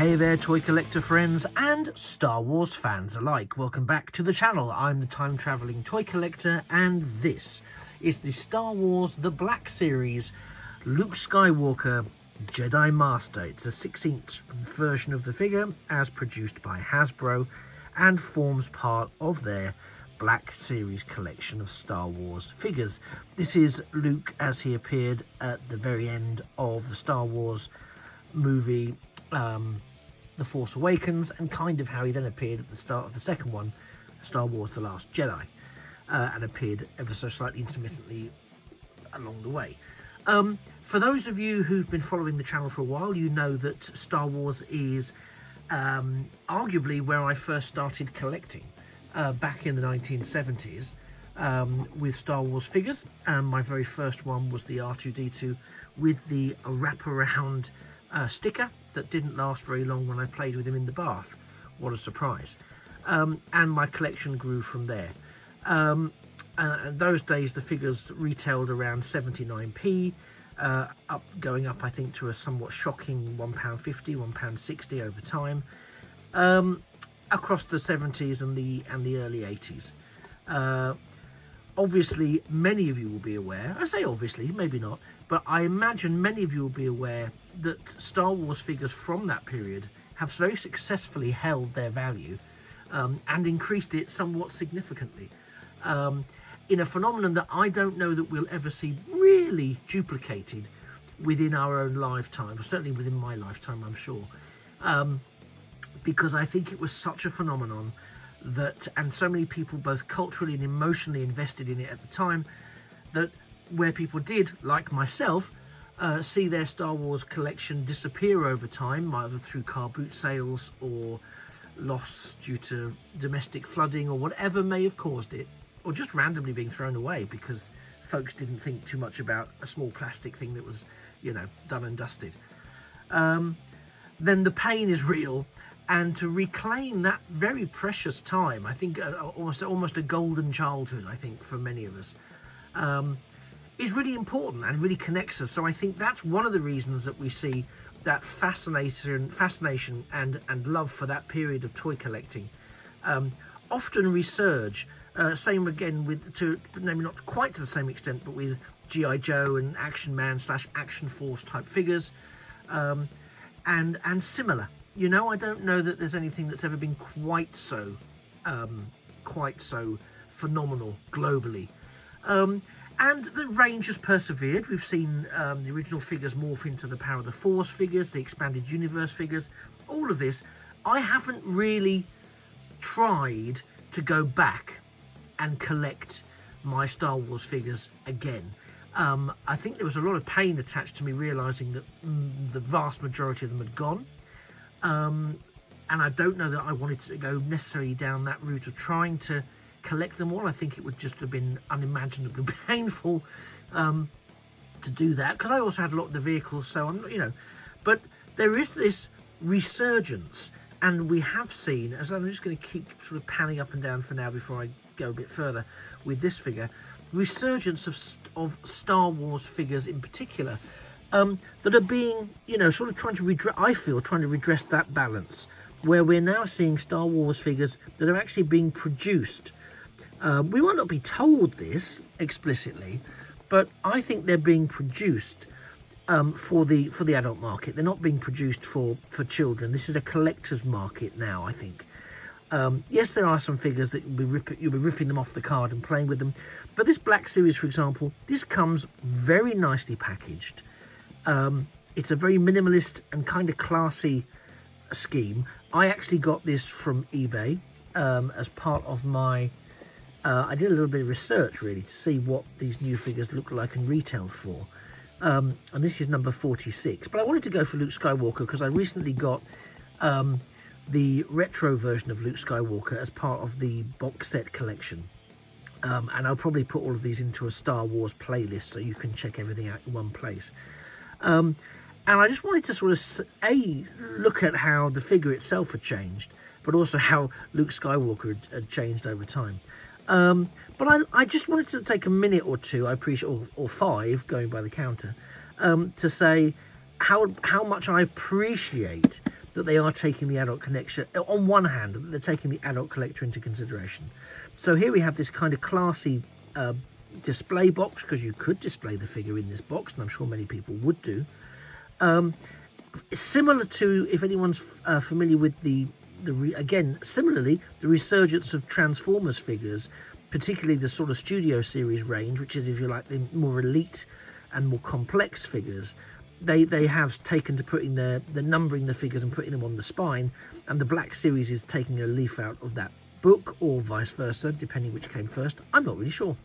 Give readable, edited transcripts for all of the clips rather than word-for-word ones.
Hey there, toy collector friends and Star Wars fans alike. Welcome back to the channel. I'm the time-travelling toy collector, and this is the Star Wars The Black Series Luke Skywalker Jedi Master. It's a 6-inch version of the figure as produced by Hasbro and forms part of their Black Series collection of Star Wars figures. This is Luke as he appeared at the very end of the Star Wars movie The Force Awakens, and kind of how he then appeared at the start of the second one, Star Wars The Last Jedi, and appeared ever so slightly intermittently along the way. For those of you who've been following the channel for a while, you know that Star Wars is arguably where I first started collecting back in the 1970s with Star Wars figures. My very first one was the R2-D2 with the wraparound sticker that didn't last very long when I played with him in the bath. What a surprise. And my collection grew from there. And those days the figures retailed around 79p, going up I think to a somewhat shocking £1.50, £1.60 over time, across the 70s and the early 80s. Obviously many of you will be aware, I say obviously, maybe not, but I imagine many of you will be aware that Star Wars figures from that period have very successfully held their value and increased it somewhat significantly, in a phenomenon that I don't know that we'll ever see really duplicated within our own lifetime, or certainly within my lifetime, I'm sure, because I think it was such a phenomenon that, and so many people both culturally and emotionally invested in it at the time, that where people did, like myself, see their Star Wars collection disappear over time, either through car boot sales or loss due to domestic flooding or whatever may have caused it, or just randomly being thrown away because folks didn't think too much about a small plastic thing that was, you know, done and dusted. Then the pain is real, and to reclaim that very precious time, I think almost a golden childhood, I think, for many of us, is really important and really connects us. So I think that's one of the reasons that we see that fascination and love for that period of toy collecting often resurge. Same again with, maybe not quite to the same extent, but with G.I. Joe and Action Man / Action Force type figures, and similar. You know, I don't know that there's anything that's ever been quite so phenomenal globally. And the range has persevered. We've seen the original figures morph into the Power of the Force figures, the expanded universe figures, all of this. I haven't really tried to go back and collect my Star Wars figures again. I think there was a lot of pain attached to me realising that the vast majority of them had gone. And I don't know that I wanted to go necessarily down that route of trying to collect them all. I think it would just have been unimaginably painful to do that, because I also had a lot of the vehicles, so I'm, you know, but there is this resurgence, and we have seen, as I'm just going to keep sort of panning up and down for now before I go a bit further with this figure, resurgence of Star Wars figures in particular, that are being, you know, sort of trying to redress that balance, where we're now seeing Star Wars figures that are actually being produced. We might not be told this explicitly, but I think they're being produced for the adult market. They're not being produced for children. This is a collector's market now, I think. Yes, there are some figures that you'll be ripping them off the card and playing with them, but this Black Series, for example, this comes very nicely packaged. It's a very minimalist and kind of classy scheme. I actually got this from eBay as part of my... I did a little bit of research, really, to see what these new figures look like and retailed for. And this is number 46. But I wanted to go for Luke Skywalker because I recently got the retro version of Luke Skywalker as part of the box set collection. And I'll probably put all of these into a Star Wars playlist so you can check everything out in one place. And I just wanted to sort of, look at how the figure itself had changed, but also how Luke Skywalker had changed over time. But I just wanted to take a minute or two, I appreciate, or 5, going by the counter, to say how much I appreciate that they are taking the adult collector, on one hand, they're taking the adult collector into consideration. So here we have this kind of classy display box, because you could display the figure in this box, and I'm sure many people would do. Similar to, if anyone's familiar with again, similarly, the resurgence of Transformers figures, particularly the sort of Studio Series range, which is, if you like, the more elite and more complex figures. They have taken to putting the numbering the figures and putting them on the spine, and the Black Series is taking a leaf out of that book, or vice versa, depending which came first. I'm not really sure.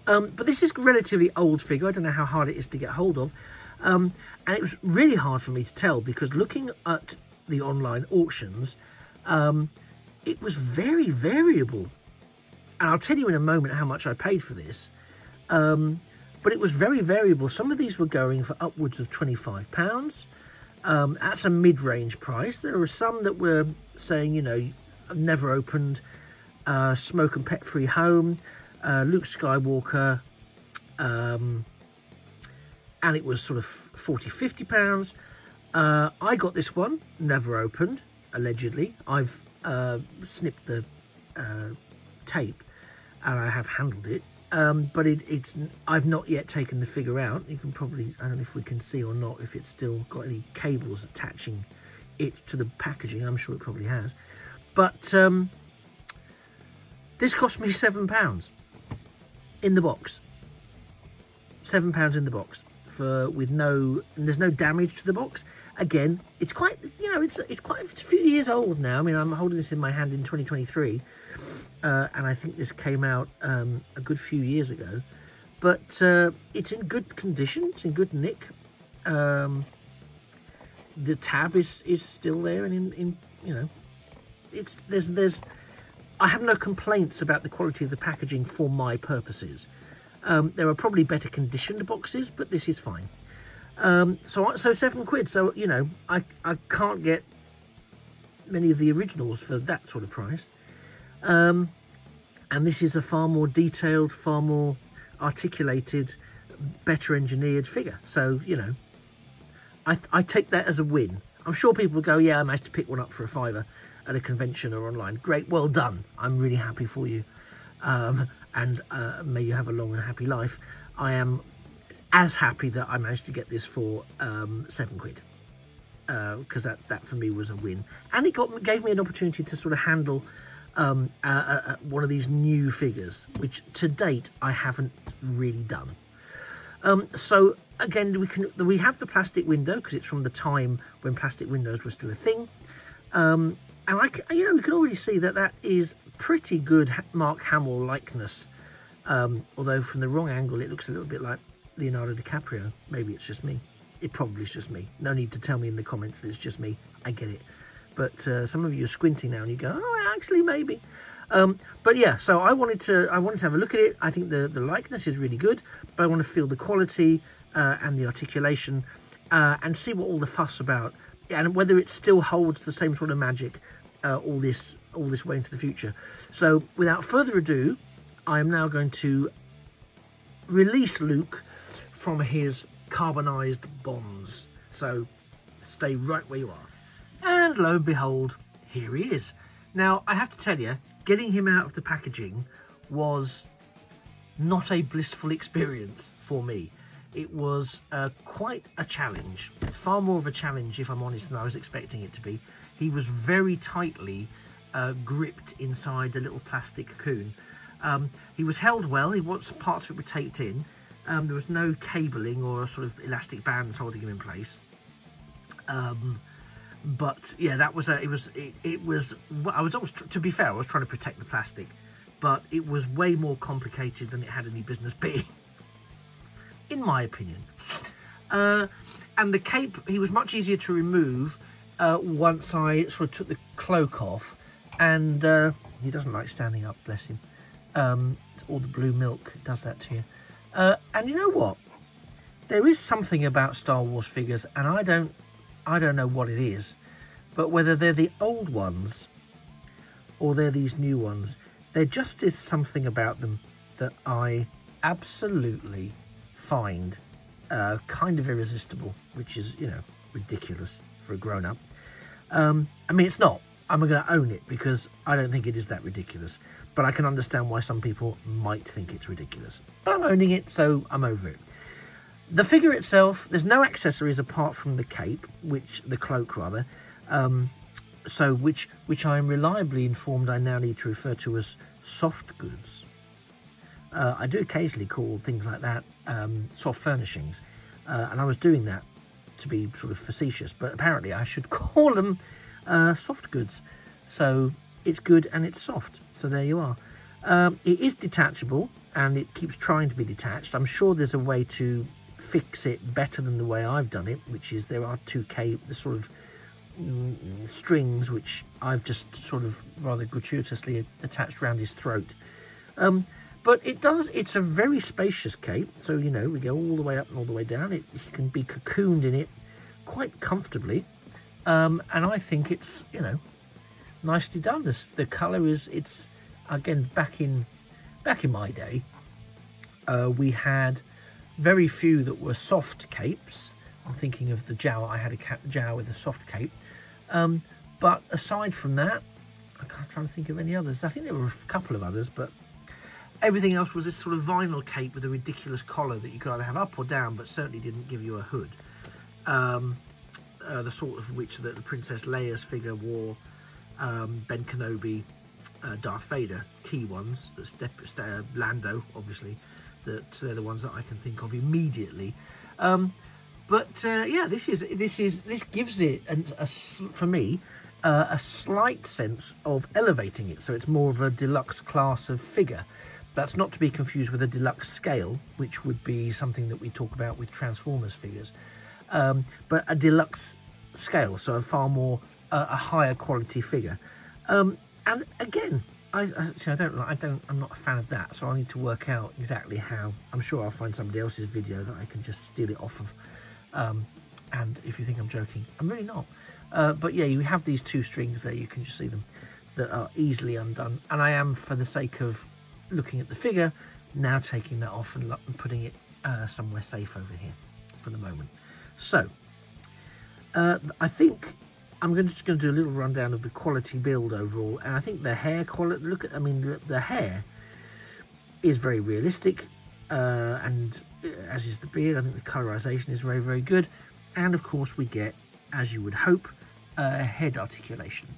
But this is a relatively old figure. I don't know how hard it is to get hold of. And it was really hard for me to tell, because looking at the online auctions, it was very variable. And I'll tell you in a moment how much I paid for this. But it was very variable. Some of these were going for upwards of £25. That's a mid-range price. There were some that were saying, you know, never opened, smoke and pet-free home, Luke Skywalker, and it was sort of £40–50. I got this one, never opened, allegedly. I've snipped the tape, and I have handled it. But I've not yet taken the figure out. You can probably, I don't know if we can see or not, if it's still got any cables attaching it to the packaging. I'm sure it probably has. But this cost me £7 in the box. £7 in the box, there's no damage to the box. Again, it's quite, you know, it's quite a few years old now. I mean, I'm holding this in my hand in 2023. And I think this came out a good few years ago, but it's in good condition. It's in good nick. The tab is still there, and in you know, there's. I have no complaints about the quality of the packaging for my purposes. There are probably better conditioned boxes, but this is fine. So £7. So you know, I can't get many of the originals for that sort of price. And this is a far more detailed, far more articulated, better engineered figure. So, you know, I take that as a win. I'm sure people will go, yeah, I managed to pick one up for £5 at a convention or online. Great, well done. I'm really happy for you. And may you have a long and happy life. I am as happy that I managed to get this for £7. Because that for me was a win. And it gave me an opportunity to sort of handle one of these new figures, which to date I haven't really done. So again, we have the plastic window, because it's from the time when plastic windows were still a thing. And you know, we can already see that is pretty good Mark Hamill likeness. Although from the wrong angle, it looks a little bit like Leonardo DiCaprio. Maybe it's just me. It probably is just me. No need to tell me in the comments that it's just me. I get it. But some of you are squinting now and you go, oh, actually, maybe. But yeah, so I wanted to have a look at it. I think the likeness is really good, but I want to feel the quality and the articulation and see what all the fuss about, and whether it still holds the same sort of magic all this way into the future. So without further ado, I am now going to release Luke from his carbonized bonds. So stay right where you are. And lo and behold, here he is. Now, I have to tell you, getting him out of the packaging was not a blissful experience for me. It was quite a challenge, far more of a challenge, if I'm honest, than I was expecting it to be. He was very tightly gripped inside a little plastic cocoon. He was held well. Parts of it were taped in. There was no cabling or sort of elastic bands holding him in place. But yeah, that was it was I was almost, to be fair, I was trying to protect the plastic, but it was way more complicated than it had any business being, in my opinion. And the cape, he was much easier to remove once I sort of took the cloak off, and he doesn't like standing up, bless him. All the blue milk does that to you. And you know what? There is something about Star Wars figures, and I don't know what it is, but whether they're the old ones or they're these new ones, there just is something about them that I absolutely find kind of irresistible, which is, you know, ridiculous. for a grown-up. I mean, it's not. I'm going to own it because I don't think it is that ridiculous. But I can understand why some people might think it's ridiculous. But I'm owning it, so I'm over it. The figure itself, there's no accessories apart from the cape, the cloak rather, which I am reliably informed I now need to refer to as soft goods. I do occasionally call things like that soft furnishings, and I was doing that to be sort of facetious, but apparently I should call them soft goods. So it's good and it's soft, so there you are. It is detachable and it keeps trying to be detached. I'm sure there's a way to fix it better than the way I've done it, which is there are two sort of strings which I've just sort of rather gratuitously attached around his throat. But it's a very spacious cape, so you know, we go all the way up and all the way down. You can be cocooned in it quite comfortably, and I think it's, you know, nicely done. The colour it's again, back in my day, we had very few that were soft capes. I'm thinking of the Jawa. I had a Jawa with a soft cape, but aside from that, I can't try to think of any others. I think there were a couple of others, but everything else was this sort of vinyl cape with a ridiculous collar that you could either have up or down, but certainly didn't give you a hood. The sort of which the Princess Leia's figure wore, Ben Kenobi, Darth Vader, key ones, Lando, obviously, that they're the ones that I can think of immediately. Yeah, this gives it, for me, a slight sense of elevating it, so it's more of a deluxe class of figure. That's not to be confused with a deluxe scale, which would be something that we talk about with Transformers figures, but a deluxe scale, so a far more a higher quality figure. And again, I'm not a fan of that, so I need to work out exactly how. I'm sure I'll find somebody else's video that I can just steal it off of. And if you think I'm joking, I'm really not. But yeah, you have these two strings there, you can just see them, that are easily undone. And I am, for the sake of looking at the figure, now taking that off and putting it somewhere safe over here for the moment. So I think I'm just going to do a little rundown of the quality build overall, and I think the hair quality, the hair is very realistic, and as is the beard. I think the colorization is very, very good, and of course we get, as you would hope, head articulation.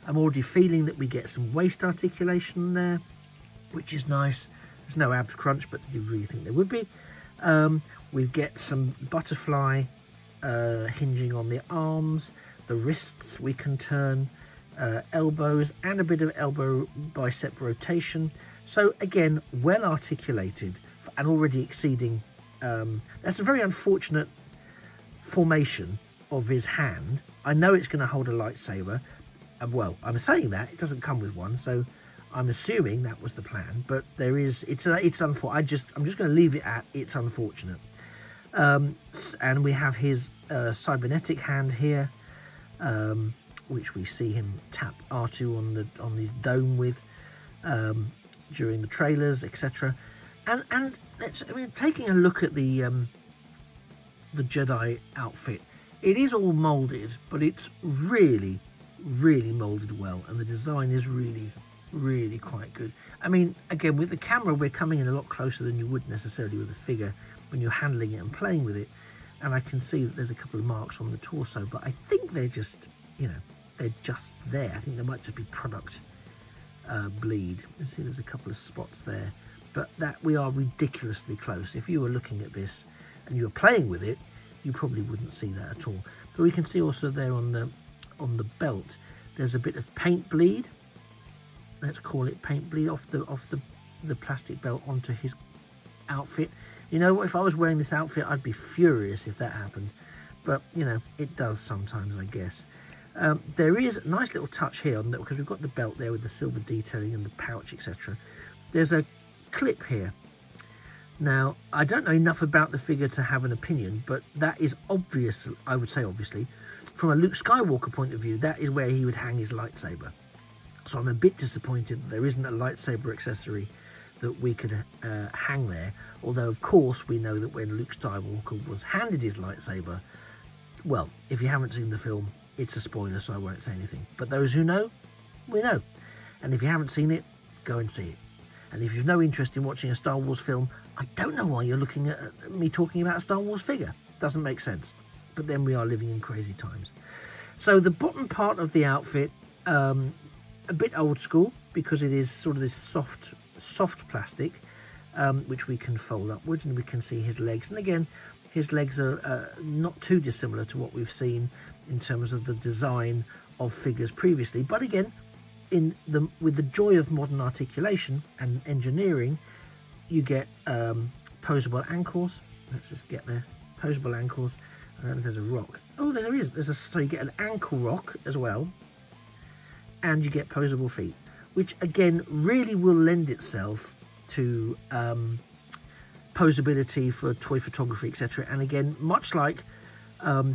I'm already feeling that we get some waist articulation there, which is nice. There's no abs crunch, but you really think there would be. We get some butterfly hinging on the arms, the wrists we can turn, elbows, and a bit of elbow bicep rotation. So again, well articulated and already exceeding. That's a very unfortunate formation of his hand. I know it's going to hold a lightsaber. Well, I'm saying that it doesn't come with one, so I'm assuming that was the plan. But there is, it's unfortunate. I'm just going to leave it at it's unfortunate. And we have his cybernetic hand here, which we see him tap R2 on his dome with during the trailers, etc. And taking a look at the Jedi outfit, it is all molded, but it's really, really molded well, and the design is really, really quite good. I mean, again, with the camera, we're coming in a lot closer than you would necessarily with a figure when you're handling it and playing with it. And I can see that there's a couple of marks on the torso, but I think they're just, they're just there. I think there might just be product bleed. You see there's a couple of spots there, but that we are ridiculously close. If you were looking at this and you were playing with it, you probably wouldn't see that at all. But we can see also there on the belt, there's a bit of paint bleed. Let's call it paint bleed off the plastic belt onto his outfit. You know, if I was wearing this outfit, I'd be furious if that happened. But, it does sometimes, I guess. There is a nice little touch here, because we've got the belt there with the silver detailing and the pouch, etc. There's a clip here. Now, I don't know enough about the figure to have an opinion, but that is obvious, I would say obviously, from a Luke Skywalker point of view, that is where he would hang his lightsaber. So I'm a bit disappointed that there isn't a lightsaber accessory that we could hang there. Although, of course, we know that when Luke Skywalker was handed his lightsaber, well, if you haven't seen the film, it's a spoiler, so I won't say anything. But those who know, we know. And if you haven't seen it, go and see it. And if you've no interest in watching a Star Wars film, I don't know why you're looking at me talking about a Star Wars figure. Doesn't make sense. But then we are living in crazy times. So the bottom part of the outfit, a bit old school, because it is sort of this soft plastic, which we can fold upwards, and we can see his legs. And again, his legs are not too dissimilar to what we've seen in terms of the design of figures previously. But again, with the joy of modern articulation and engineering, you get posable ankles. Let's just get there. Posable ankles. I don't know if there's a rock. Oh, there is. So you get an ankle rock as well, and you get posable feet, which again really will lend itself to posability for toy photography, etc. And again, much like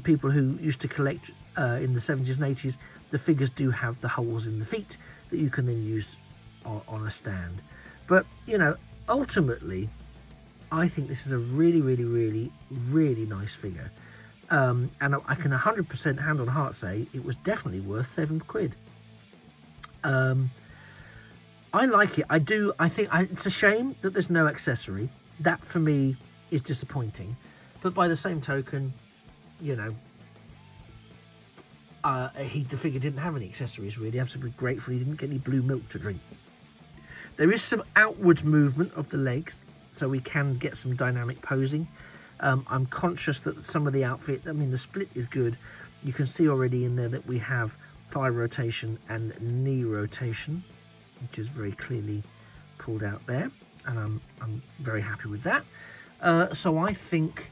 people who used to collect in the 70s and 80s, the figures do have the holes in the feet that you can then use on a stand. But, you know, ultimately, I think this is a really, really, really, really nice figure. And I can 100% hand on heart say it was definitely worth £7. I like it. I do. I think it's a shame that there's no accessory. That for me is disappointing. But by the same token, you know, the figure didn't have any accessories really. Absolutely grateful he didn't get any blue milk to drink. There is some outward movement of the legs, so we can get some dynamic posing. I'm conscious that some of the outfit, I mean, the split is good. You can see already in there that we have thigh rotation and knee rotation, which is very clearly pulled out there, and I'm very happy with that. So I think,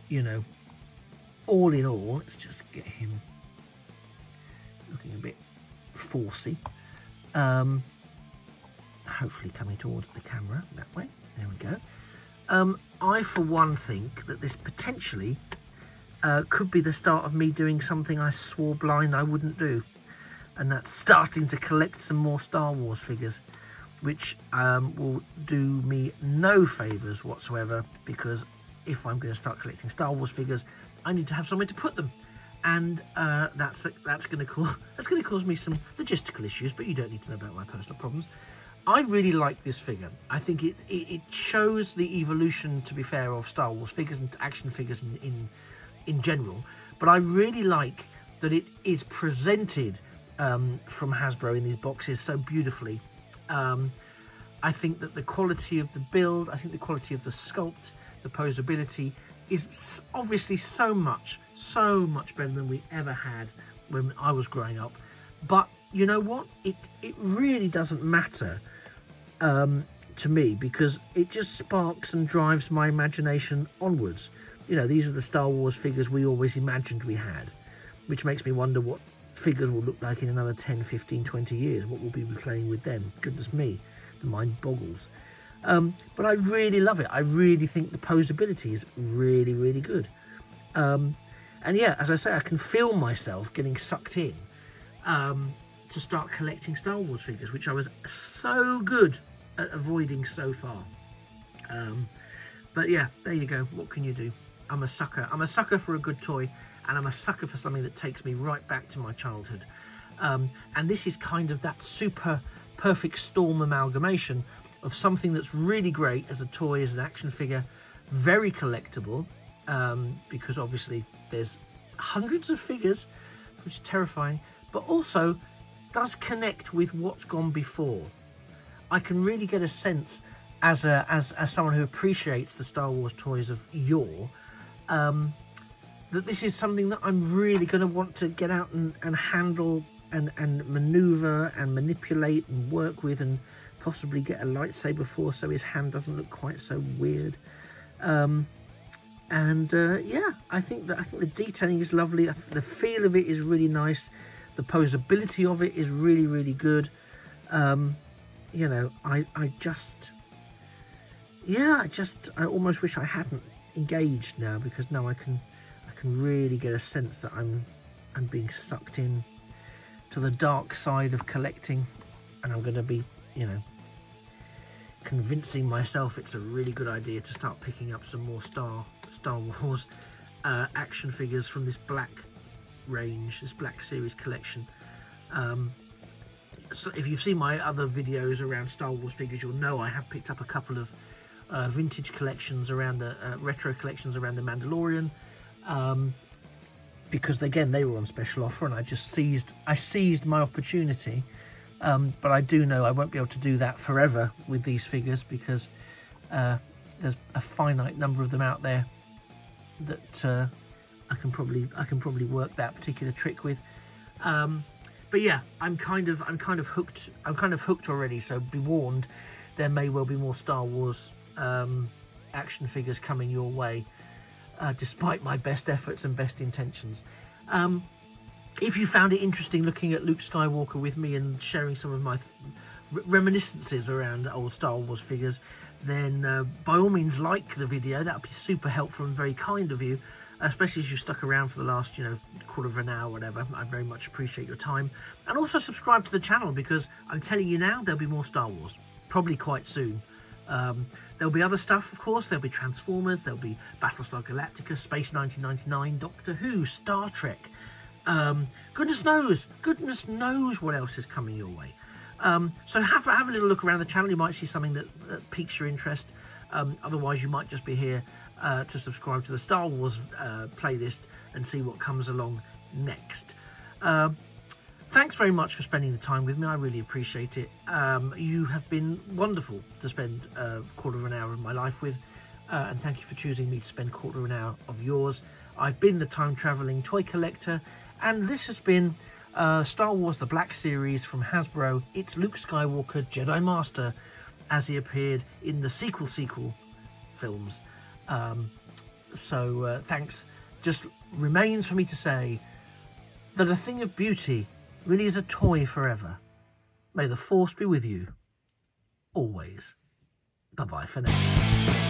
you know, all in all, let's just get him looking a bit forcey. Hopefully coming towards the camera that way. There we go. I, for one, think that this potentially could be the start of me doing something I swore blind I wouldn't do. And that's starting to collect some more Star Wars figures, which will do me no favours whatsoever, because if I'm going to start collecting Star Wars figures, I need to have somewhere to put them. And that's going to cause me some logistical issues, but you don't need to know about my personal problems. I really like this figure. I think it shows the evolution, to be fair, of Star Wars figures and action figures in general. But I really like that it is presented from Hasbro in these boxes so beautifully. I think that the quality of the build, I think the quality of the sculpt, the posability is obviously so much better than we ever had when I was growing up. But you know what? It really doesn't matter to me, because it just sparks and drives my imagination onwards. You know, these are the Star Wars figures we always imagined we had, which makes me wonder what figures will look like in another 10, 15, 20 years. What will we be playing with then? Goodness me, the mind boggles. But I really love it. I really think the posability is really, really good. And yeah, as I say, I can feel myself getting sucked in to start collecting Star Wars figures, which I was so good at avoiding so far. But yeah, there you go. What can you do? I'm a sucker. I'm a sucker for a good toy, and I'm a sucker for something that takes me right back to my childhood. And this is kind of that super perfect storm amalgamation of something that's really great as a toy, as an action figure, very collectible, because obviously there's hundreds of figures, which is terrifying, but also does connect with what's gone before. I can really get a sense as someone who appreciates the Star Wars toys of yore, that this is something that I'm really going to want to get out and handle and maneuver and manipulate and work with, and possibly get a lightsaber for, so his hand doesn't look quite so weird. Yeah, I think the detailing is lovely. The feel of it is really nice. The posability of it is really, really good. You know, I almost wish I hadn't engaged now, because now I can really get a sense that I'm being sucked in to the dark side of collecting, and I'm going to be, you know, convincing myself it's a really good idea to start picking up some more Star Wars action figures from this black range, this Black Series collection. So if you've seen my other videos around Star Wars figures, you'll know I have picked up a couple of vintage collections around the retro collections around the Mandalorian, because again they were on special offer, and I seized my opportunity. But I do know I won't be able to do that forever with these figures, because there's a finite number of them out there that I can probably work that particular trick with. But yeah, I'm kind of hooked. I'm kind of hooked already. So be warned, there may well be more Star Wars action figures coming your way, despite my best efforts and best intentions. If you found it interesting looking at Luke Skywalker with me and sharing some of my reminiscences around old Star Wars figures, then by all means like the video. That would be super helpful and very kind of you, especially as you stuck around for the last, quarter of an hour or whatever. I very much appreciate your time. And also subscribe to the channel, because I'm telling you now, there'll be more Star Wars, probably quite soon. There'll be other stuff, of course. There'll be Transformers, there'll be Battlestar Galactica, Space 1999, Doctor Who, Star Trek. Goodness knows what else is coming your way. So have a little look around the channel. You might see something that piques your interest. Otherwise, you might just be here to subscribe to the Star Wars playlist and see what comes along next. Thanks very much for spending the time with me. I really appreciate it. You have been wonderful to spend a quarter of an hour of my life with, and thank you for choosing me to spend a quarter of an hour of yours. I've been the time-travelling toy collector, and this has been Star Wars The Black Series from Hasbro. It's Luke Skywalker, Jedi Master, as he appeared in the sequel films. Thanks. Just remains for me to say that a thing of beauty really is a toy forever. May the Force be with you always. Bye-bye for now.